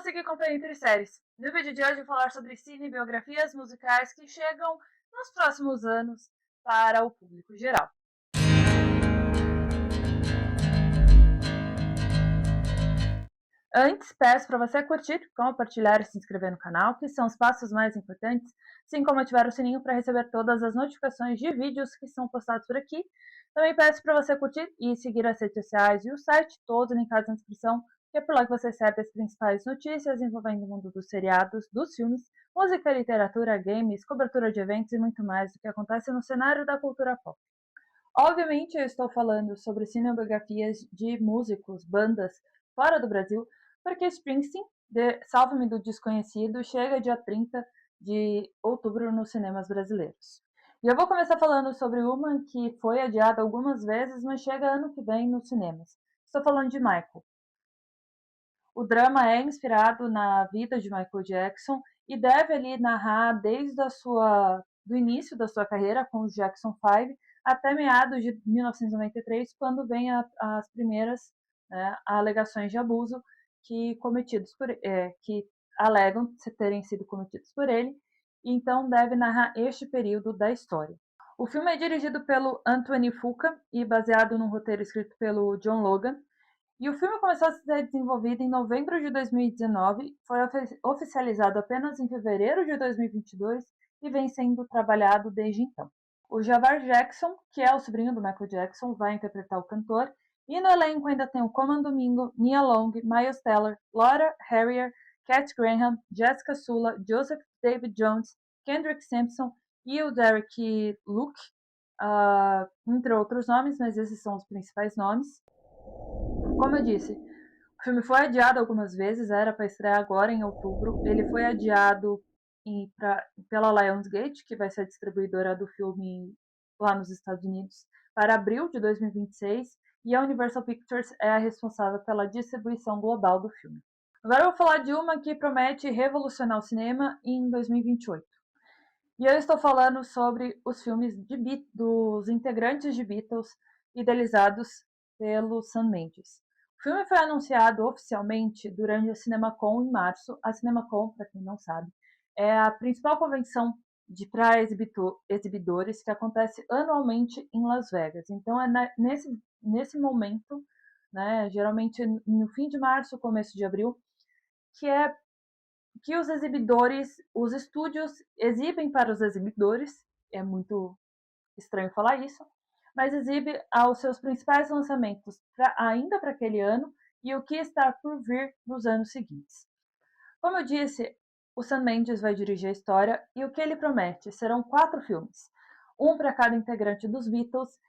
seguir acompanhando entre séries. No vídeo de hoje eu vou falar sobre cine e biografias musicais que chegam nos próximos anos para o público geral. Antes, peço para você curtir, compartilhar e se inscrever no canal, que são os passos mais importantes, assim como ativar o sininho para receber todas as notificações de vídeos que são postados por aqui. Também peço para você curtir e seguir as redes sociais e o site, todos linkados na descrição, que é por lá que você recebe as principais notícias envolvendo o mundo dos seriados, dos filmes, música, literatura, games, cobertura de eventos e muito mais do que acontece no cenário da cultura pop. Obviamente, eu estou falando sobre cinebiografias de músicos, bandas fora do Brasil, porque Springsteen, Salva-me do Desconhecido, chega dia 30 de outubro nos cinemas brasileiros. E eu vou começar falando sobre uma que foi adiada algumas vezes, mas chega ano que vem nos cinemas. Estou falando de Michael. O drama é inspirado na vida de Michael Jackson e deve ali narrar desde do início da sua carreira com os Jackson 5 até meados de 1993, quando vem as primeiras, né, alegações de abuso que alegam terem sido cometidos por ele, e então deve narrar este período da história. O filme é dirigido pelo Anthony Fuqua e baseado num roteiro escrito pelo John Logan, e o filme começou a ser desenvolvido em novembro de 2019, foi oficializado apenas em fevereiro de 2022 e vem sendo trabalhado desde então. O Javar Jackson, que é o sobrinho do Michael Jackson, vai interpretar o cantor, e no elenco ainda tem o Coman Domingo, Nia Long, Miles Teller, Laura Harrier, Cat Graham, Jessica Sula, Joseph David Jones, Kendrick Sampson e o Derek Luke, entre outros nomes, mas esses são os principais nomes. Como eu disse, o filme foi adiado algumas vezes, era para estrear agora em outubro. Ele foi adiado pela Lionsgate, que vai ser a distribuidora do filme lá nos Estados Unidos, para abril de 2026, e a Universal Pictures é a responsável pela distribuição global do filme. Agora eu vou falar de uma que promete revolucionar o cinema em 2028. E eu estou falando sobre os filmes dos integrantes de Beatles idealizados pelo Sam Mendes. O filme foi anunciado oficialmente durante a CinemaCon em março. A CinemaCon, para quem não sabe, é a principal convenção para exibidores que acontece anualmente em Las Vegas. Então é nesse momento, né, geralmente no fim de março, começo de abril, que os exibidores, os estúdios exibem para os exibidores, é muito estranho falar isso, mas exibe os seus principais lançamentos ainda para aquele ano e o que está por vir nos anos seguintes. Como eu disse, o Sam Mendes vai dirigir a história e o que ele promete serão 4 filmes, um para cada integrante dos Beatles,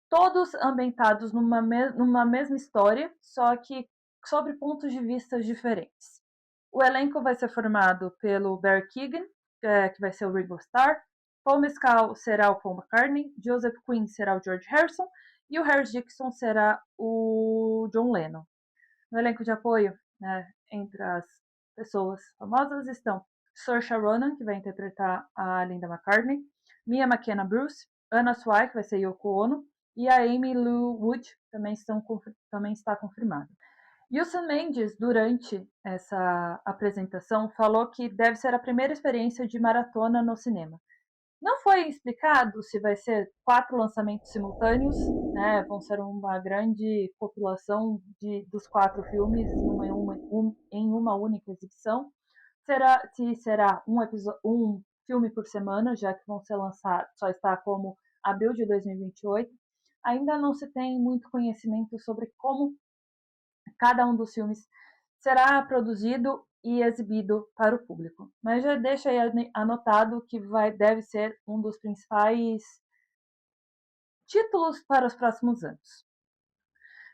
todos ambientados numa mesma história, só que sobre pontos de vista diferentes. O elenco vai ser formado pelo Barry Keoghan, que vai ser o Ringo Starr, Paul Mescal será o Paul McCartney, Joseph Quinn será o George Harrison e o Harris Dixon será o John Lennon. No elenco de apoio, né, entre as pessoas famosas estão Saoirse Ronan, que vai interpretar a Linda McCartney, Mia McKenna Bruce, Anna Sawai, que vai ser Yoko Ono, e a Amy Lou Wood também está confirmada. E o Sam Mendes, durante essa apresentação, falou que deve ser a primeira experiência de maratona no cinema. Não foi explicado se vai ser 4 lançamentos simultâneos, né? Vão ser uma grande população dos 4 filmes em uma única exibição. Se será um filme por semana, já que vão ser lançados, só está como abril de 2028. Ainda não se tem muito conhecimento sobre como cada um dos filmes será produzido e exibido para o público. Mas já deixa aí anotado que deve ser um dos principais títulos para os próximos anos.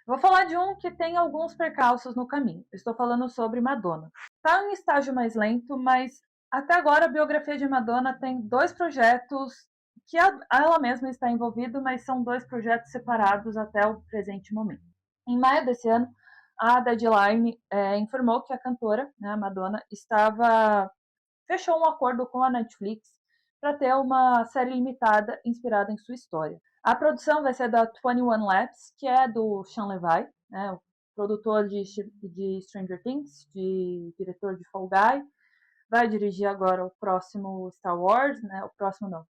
Vou falar de um que tem alguns percalços no caminho. Estou falando sobre Madonna. Está em estágio mais lento, mas até agora a biografia de Madonna tem 2 projetos que ela mesma está envolvida, mas são 2 projetos separados até o presente momento. Em maio desse ano, a Deadline informou que a cantora, né, a Madonna, fechou um acordo com a Netflix para ter uma série limitada inspirada em sua história. A produção vai ser da 21 Labs, que é do Sean Levy, né, produtor de Stranger Things, diretor de Fall Guy, vai dirigir agora o próximo Star Wars, né? O próximo não,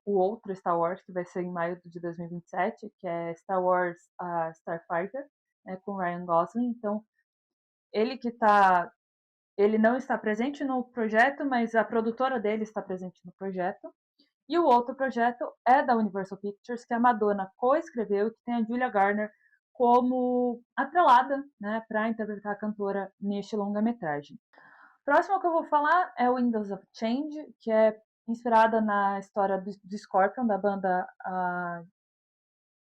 o outro Star Wars, que vai ser em maio de 2027, que é Star Wars Starfighter, né, com Ryan Gosling. Então, ele que tá. Ele não está presente no projeto, mas a produtora dele está presente no projeto. E o outro projeto é da Universal Pictures, que a Madonna co-escreveu e que tem a Julia Garner como atrelada, né, para interpretar a cantora neste longa-metragem. O próximo que eu vou falar é o Windows of Change, que é inspirada na história do Scorpion, da banda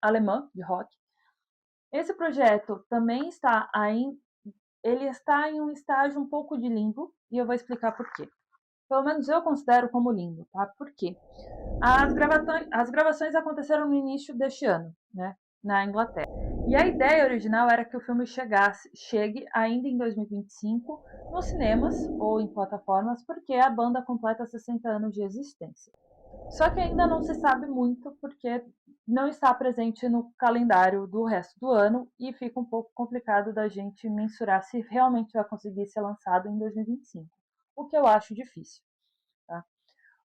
alemã de rock. Esse projeto também ele está em um estágio um pouco de limbo, e eu vou explicar por quê. Pelo menos eu considero como limbo, tá? Por quê? As gravações aconteceram no início deste ano, né, na Inglaterra. E a ideia original era que o filme chegue ainda em 2025 nos cinemas ou em plataformas, porque a banda completa 60 anos de existência. Só que ainda não se sabe muito, porque não está presente no calendário do resto do ano e fica um pouco complicado da gente mensurar se realmente vai conseguir ser lançado em 2025, o que eu acho difícil. Tá?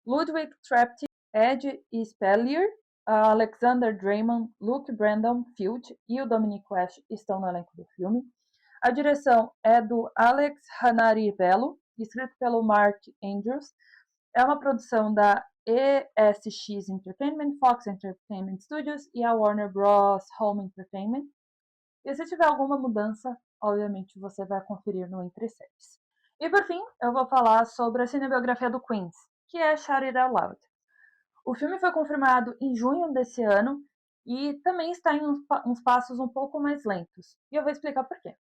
Ludwig Trapti, Ed Spellier, Alexander Dreymon, Luke Brandon Field e o Dominic West estão no elenco do filme. A direção é do Alex Hanarivello, escrito pelo Mark Andrews. É uma produção da ESX Entertainment, Fox Entertainment Studios e a Warner Bros. Home Entertainment. E se tiver alguma mudança, obviamente você vai conferir no Entre Séries. E por fim, eu vou falar sobre a cinebiografia do Queens, que é Shout It Out Loud. O filme foi confirmado em junho desse ano e também está em uns passos um pouco mais lentos. E eu vou explicar por quê.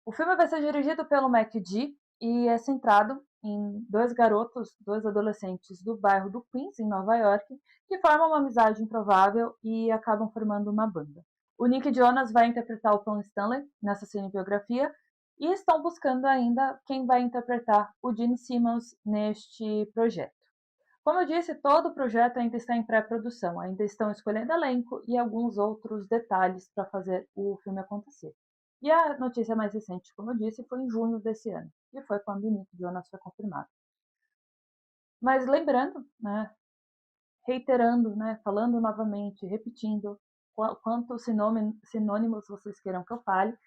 O filme vai ser dirigido pelo Mac G e é centrado em dois adolescentes do bairro do Queens, em Nova York, que formam uma amizade improvável e acabam formando uma banda. O Nick Jonas vai interpretar o Paul Stanley nessa cinebiografia e estão buscando ainda quem vai interpretar o Gene Simmons neste projeto. Como eu disse, todo o projeto ainda está em pré-produção, ainda estão escolhendo elenco e alguns outros detalhes para fazer o filme acontecer. E a notícia mais recente, como eu disse, foi em junho desse ano, e foi quando o Nick Jonas foi confirmado. Mas lembrando, né, reiterando, né, falando novamente, repetindo, quantos sinônimos vocês queiram que eu fale,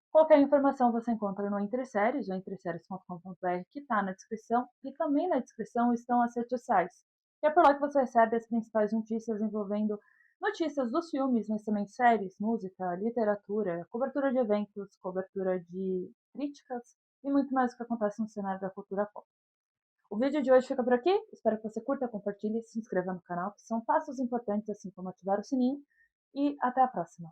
qualquer informação você encontra no Entre Séries, ou entreseries.com.br, que está na descrição, e também na descrição estão as redes sociais, que é por lá que você recebe as principais notícias envolvendo notícias dos filmes, mas também séries, música, literatura, cobertura de eventos, cobertura de críticas e muito mais o que acontece no cenário da cultura pop. O vídeo de hoje fica por aqui, espero que você curta, compartilhe e se inscreva no canal, que são passos importantes, assim como ativar o sininho, e até a próxima!